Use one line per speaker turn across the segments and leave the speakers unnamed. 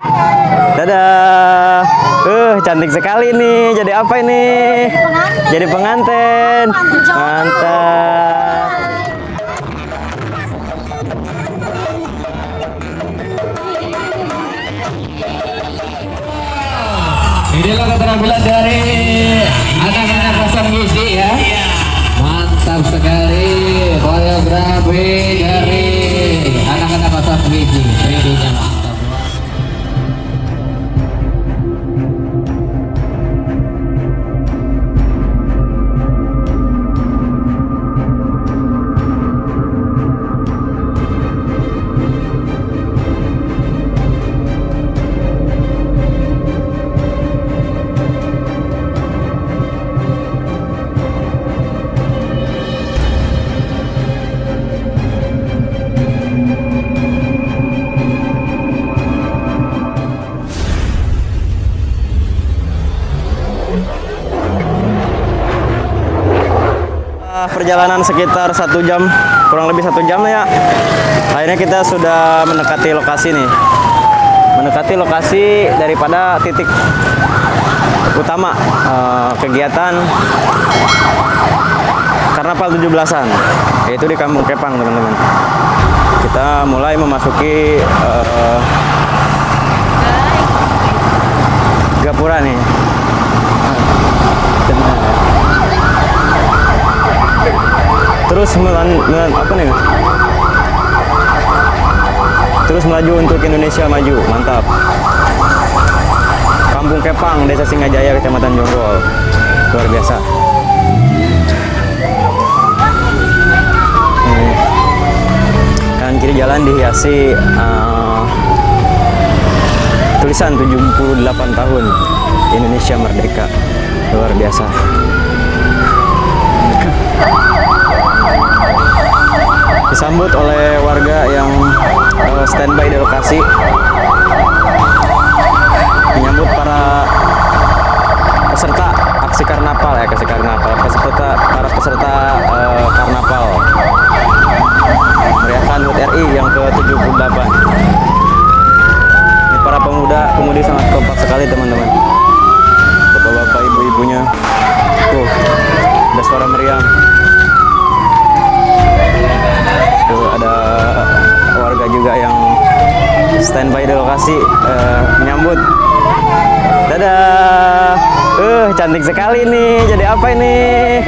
Dadah. Cantik sekali nih. Jadi apa ini? Jadi pengantin. Mantap.
Inilah keterampilan dari anak-anak pasang gizi ya. Mantap sekali koreografi dari anak-anak pasang gizi. Videonya mantap.
Perjalanan sekitar 1 jam, kurang lebih 1 jam ya. Akhirnya kita sudah mendekati lokasi nih. Mendekati lokasi daripada titik utama kegiatan Karnaval 17-an, yaitu di Kampung Kepang, teman-teman. Kita mulai memasuki Gapura nih. Terus apa nih? Terus melaju untuk Indonesia maju, mantap. Kampung Kepang, Desa Singajaya, Kecamatan Jonggol, luar biasa. Kanan kiri jalan dihiasi tulisan 78 tahun Indonesia Merdeka, luar biasa. Disambut oleh warga yang standby di lokasi, menyambut para peserta aksi karnaval ya, para peserta karnaval meriahkan HUT RI yang ke-78. Ini para pemudi sangat kompak sekali, teman-teman. Bapak-bapak, ibu-ibunya. Ada suara meriam. Tuh, ada warga juga yang standby di lokasi menyambut. Dadah. Cantik sekali nih. Jadi apa ini?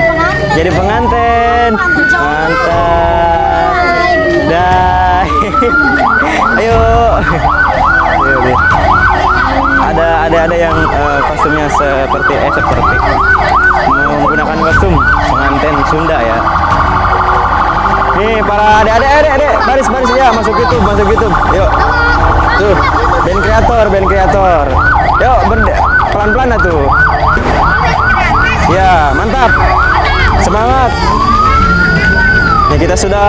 Jadi pengantin. Mantap. Dah. Ayo. Ada yang kostumnya seperti menggunakan kostum pengantin Sunda ya. Nih para adik-adik, baris ya, masuk YouTube. Yuk. Tuh, band kreator. Yuk, pelan-pelan tuh. Ya, mantap. Semangat. Nih kita sudah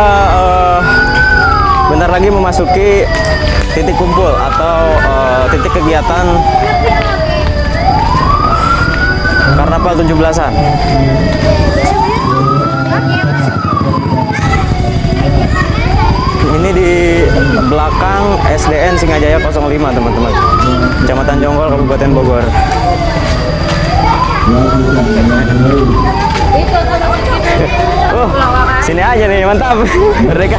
bentar lagi memasuki titik kumpul atau titik kegiatan Karnaval 17-an. Ini di belakang SDN Singajaya 05, teman-teman. Kecamatan Jonggol, Kabupaten Bogor. Sini aja nih, mantap. Merdeka.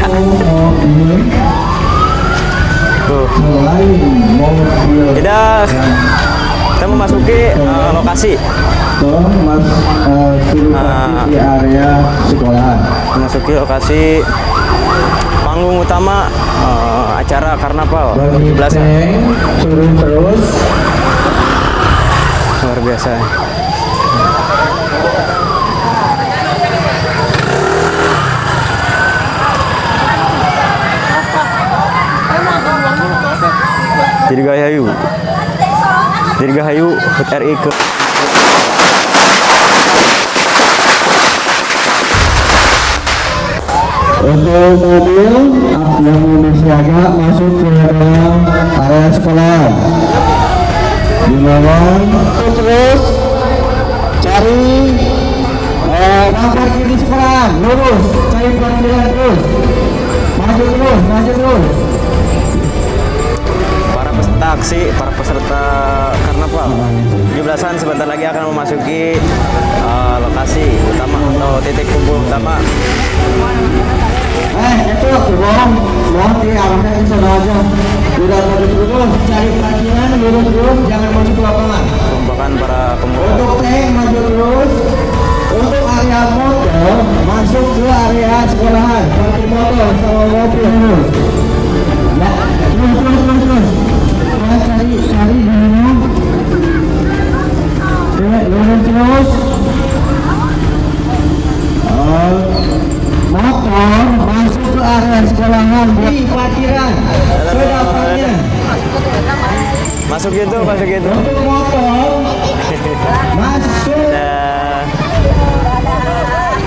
Kita memasuki lokasi.
Di area sekolahan.
Memasuki lokasi panggung utama acara Karnaval 17-an.
Turun terus.
Luar biasa. Dirgahayu HUT RI ke
untuk mobil yang bersiaga masuk ke dalam area sekolah. Dilawan terus cari parkir di sekolah, lurus, cari parkiran terus, maju terus.
para peserta aksi para peserta karnaval. 17-an sebentar lagi akan memasuki lokasi utama atau titik kumpul utama.
Itu mohon diarahkan ke sana aja. Tidak terus cari parkiran, lurus terus, jangan masuk ke lapangan.
Rombongan para pemuda.
Untuk tank maju terus. Untuk area motor masuk ke area sekolahan. Parkir motor sama mobil terus. Ya, terus. Kita cari dulu. Lurus terus. Motor masuk ke area sekolahan di parkiran. Sedapannya.
Masuk gitu.
Untuk motor masuk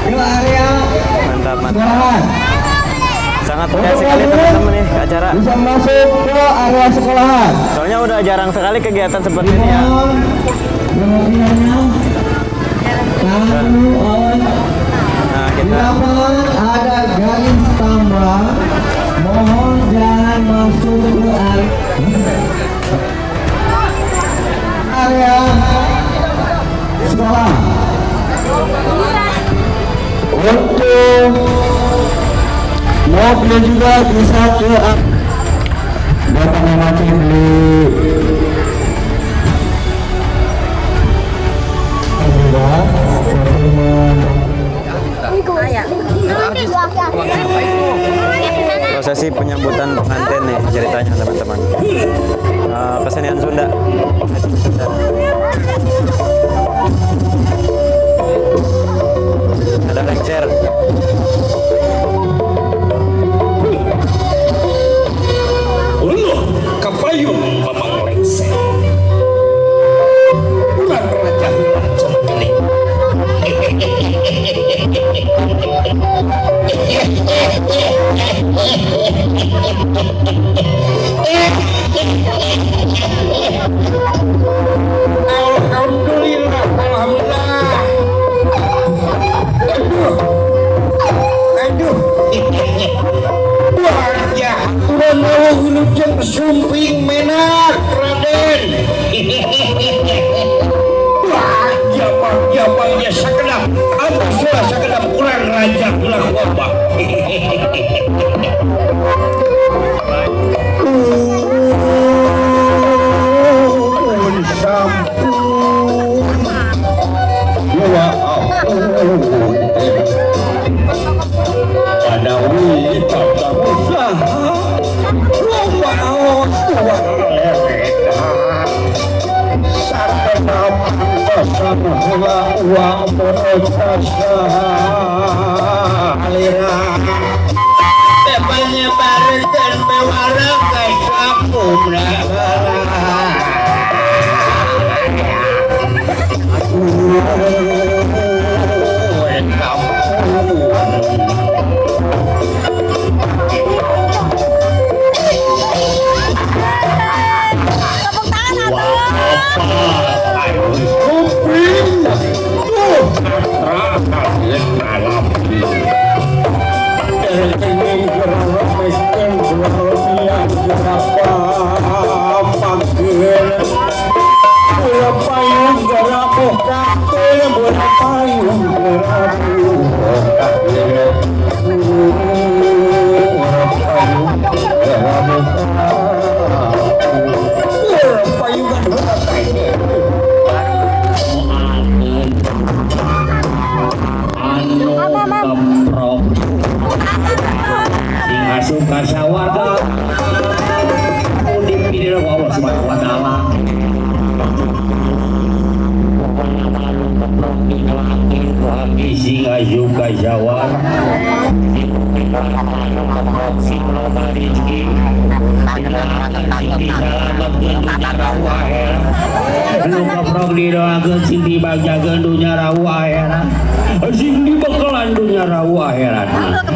ke area
Mantap.
sekolahan.
Sangat menarik sekali teman-teman nih acara.
Bisa masuk ke area sekolahan.
Soalnya udah jarang sekali kegiatan seperti ini ya.
Mohon perhatiannya. Tangan dulu on.
Nah,
Di
kita
lapangan ada garis tambah. Mohon jangan masuk ke area sekolah. Untuk mobil juga bisa ke datangnya macam di
prosesi penyambutan pengantin nih ceritanya teman-teman. Kesenian Sunda. Ada lengser.
Kapayun memang lengser. Bulan raja sekali. Alhamdulillah. Aduh. Wajah udah mau ngelujeng sumping menak Raden. Wajah sakedap. Apa sudah sakedap kurang raja ulah wabah. Sampun. Ya ampun. Ada wita usaha lumaos tuan lereka sarana pantesan heula uang berasa alira penyebarkan mewara kai sakumna suka syawarga dipilih Allah subhanahu wa ta'ala isi suka syawar lu kaprok didoakeun sing dibagjakeun dunya rawu akhirat sing dibekalan dunya rawu akhirat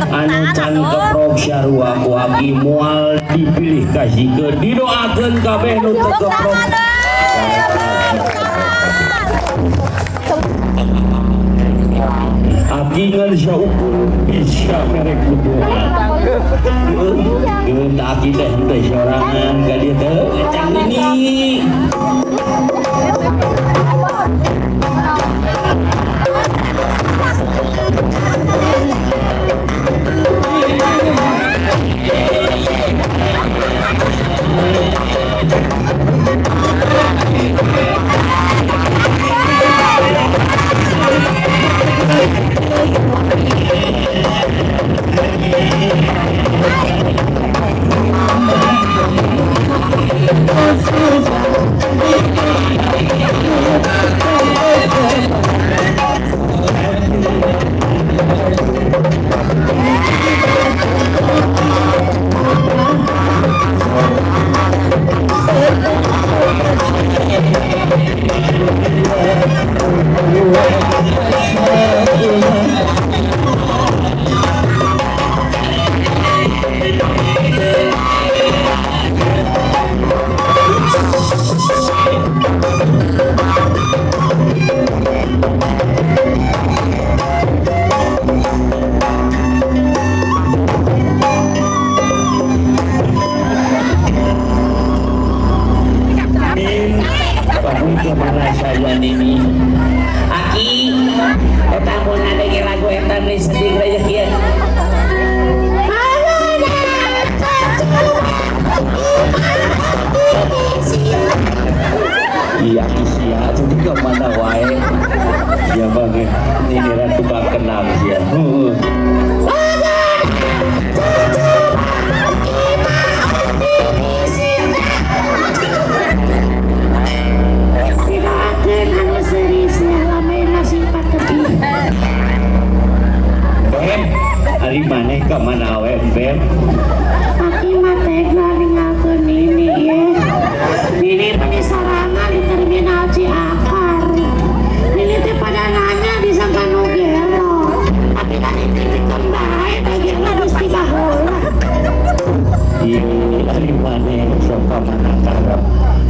anu can keprok syarwa ku abdi moal dipilih kasihkeun didoakeun kabeh nu teu keprok abdi ngan syaukur bisa merek kudu Tak kita hentai sorangan ke dia tu. Macam ini. Iya isia jadi ke mana wae ya bang ini ratu bak kenal ya Bem, hari mana ke mana wae Bem?
Aki mate ngalingakeun ini ya. Ini penyesarangan di terminal Ciakar. Ini teh pada nanya disangka nu gelo. Tapi kan dititipkeun bae teh gelo geus tiga heula.
Hari mana sok ka mana karep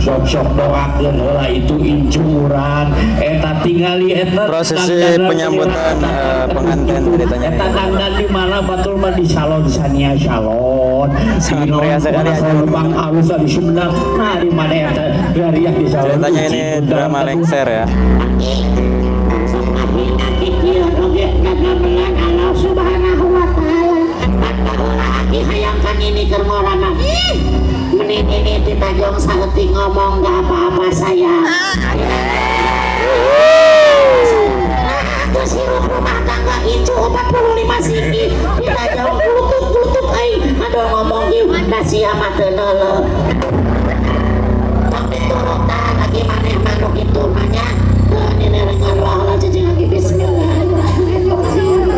sok doakeun heula itu incuran eta tingali eta
Prosesi penyambutan pengantin ceritanya
eta dandan di mana batul mah di salon Sania Salon
Sangat meriah sekali aja.
Bang Alus di Sumedang nah di mana eta gariah di salon
ceritanya ini drama lengser ya.
Ieu oge dadamelan Allah Subhanahu wa taala. Pataheula aki hayangkan ini keur ngorana. Menit ini ditajong saeutik ngomong gak apa-apa sayang. Geus hirup rumah tangga incu 45 siki ditajong glutuk-glutuk aduh ngomong ieu da sia mah teu neuleuh. Tapi turutan lagi maneh manuk itu nanya ini dengan Allah jadi lagi bismillahirrahmanirrahim.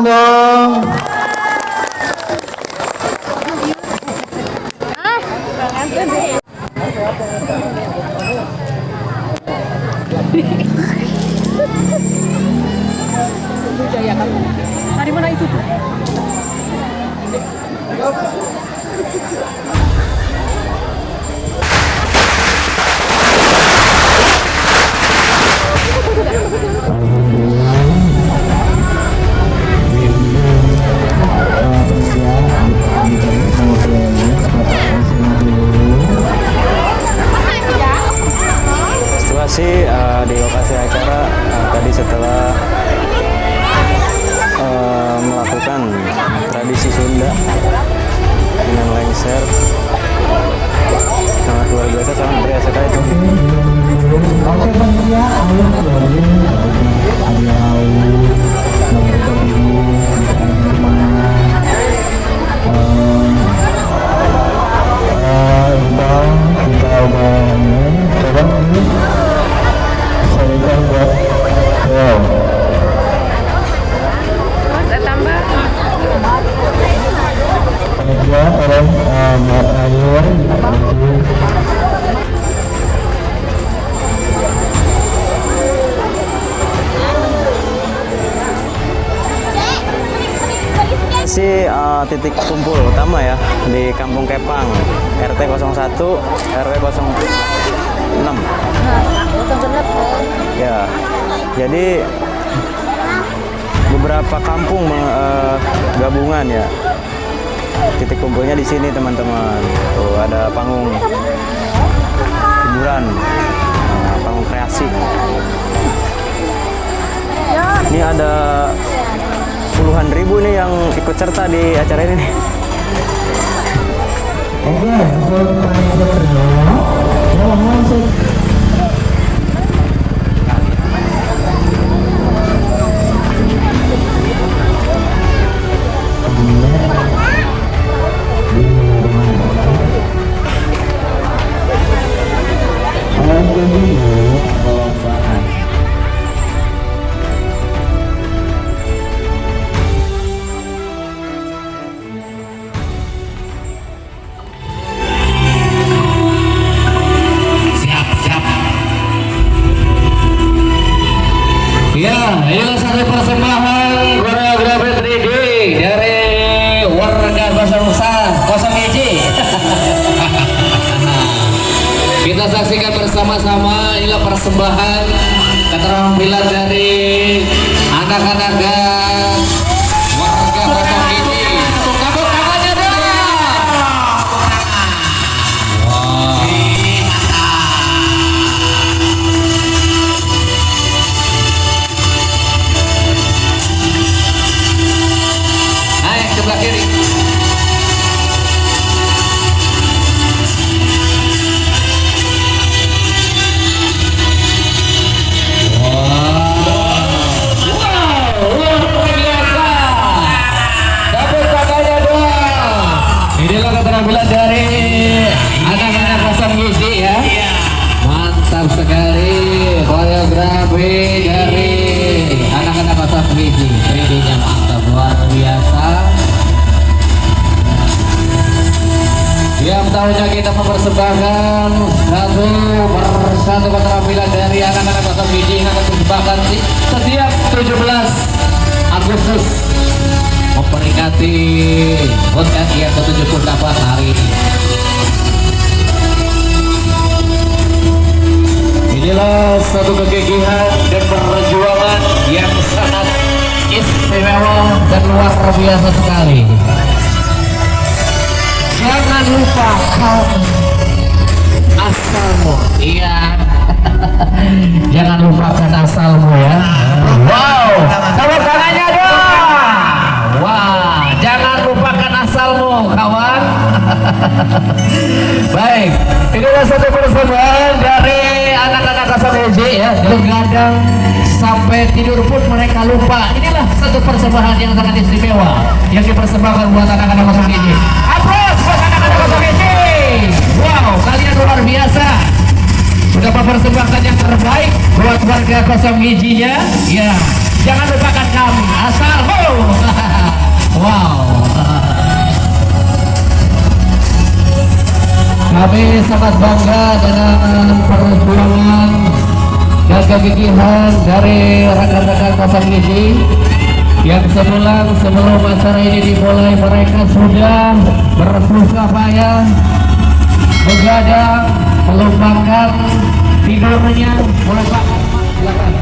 dong.
Dari mana itu?
Situasi di lokasi acara tadi setelah melakukan tradisi Sunda dengan lengser, sangat luar biasa, sangat meriah sekali itu.
Oke panitia, ayo kita udah coba ini saya buat panitia tolong buat air
Si titik kumpul utama ya di Kampung Kepang, RT 01, RW 06. Ya, jadi beberapa kampung gabungan ya. Titik kumpulnya di sini teman-teman. Tuh ada panggung hiburan, panggung kreasi. Ini ada puluhan ribu nih yang ikut serta di acara ini nih.
oke untuk panitia berdua yang masuk
Ya, inilah satu persembahan koreografi 3D dari warga Kosong Hiji. Kita saksikan bersama-sama, inilah persembahan keterampilan dari anak-anak warga Kosong Hiji. Tepuk tangannya dong. Naik sebelah kiri. Inilah keterampilan dari anak-anak Kosong Hiji ya. Mantap sekali koreografi dari anak-anak Kosong Hiji. 3D-nya mantap, luar biasa. Tiap tahunnya kita mempersembahkan satu persatu keterampilan dari anak-anak Kosong Hiji yang akan dipersembahkan setiap 17 Agustus memperingati HUT RI yang ke-78 hari ini. Inilah satu kegigihan dan perjuangan yang sangat istimewa dan luar biasa sekali. Jangan lupakan asalmu, iya. Jangan lupakan asalmu ya. Wow, tepuk tangannya dong. Wah, jangan lupakan asalmu, kawan. Baik, inilah satu persembahan dari anak-anak Kosong Hiji ya. Begadang sampai tidur pun mereka lupa. Inilah satu persembahan yang sangat istimewa yang dipersembahkan buat anak-anak Kosong Hiji. Aplaus buat anak-anak Kosong Hiji. Wow, kalian luar biasa. Sudah mempersembahkan yang terbaik buat warga Kosong Hijinya. Ya, Jangan lupakan kami. Asal ho. Wow. Kami sangat bangga dengan perjuangan dan kegigihan dari rekan-rekan Pasang Gizi yang sebelum acara ini dimulai mereka sudah bersusah payah begadang, melupakan tidurnya, melupakan silakan.